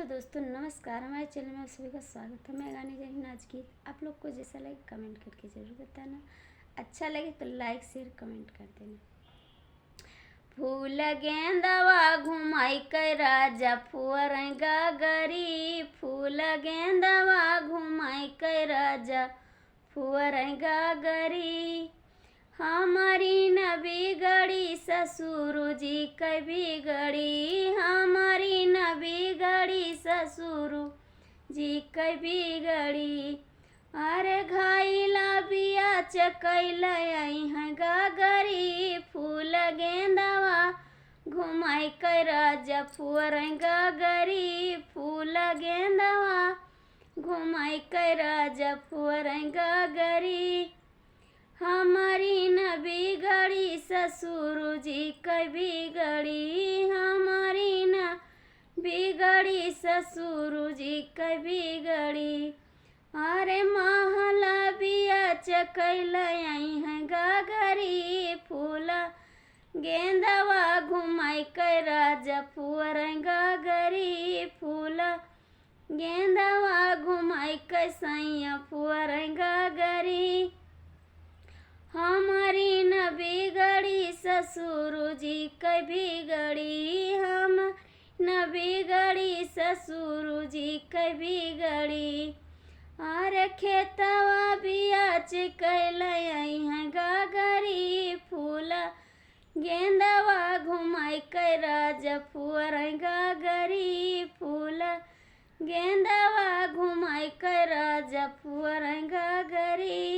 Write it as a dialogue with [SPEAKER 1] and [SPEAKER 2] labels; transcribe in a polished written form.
[SPEAKER 1] दोस्तों, नमस्कार। हमारे चैनल में आप सभी का स्वागत है। मैं गाने जा रही नाच गीत। आप लोग को जैसा लगे कमेंट करके ज़रूर बताना। अच्छा लगे तो लाइक शेयर कमेंट कर देना। फूल गेंदवा घुमाई के राजा फुअर गागरी, फूल गेंदवा घुमाई के राजा फुअर गागरी। हमारी न बिगड़ी ससुर जी के बिगड़ी, हमारी न बिगड़ी ससुर जी के बिगड़ी। अरे घाइला बिया चकैल हैं गागरी, फूल गेंदवा घुमाई के राजा फुअर गागरी, फूल गेंदवा घुमाई के राजा फुअर गागरी। हमारी न बिगड़ी ससुर जी के बिगड़ी, हमारी न बिगड़ी ससुर जी के बिगड़ी। अरे महला बिया चकैल हैं गागरी, फूल गेंदवा घुमाई के राजा फुअर गागरी, फूल गेंदवा घुमाई के सैया फुअर गागरी। हमारी न बिगड़ी ससुर जी के बिगड़ी, हम न बिगड़ी ससुर जी के बिगड़ी। अरे खेतवा बिया चकैल हैं गागरी, फूल गेंदवा घुमाई के राजा फुअर गागरी, फूल गेंदवा घुमाई के राजा फुअर गागरी।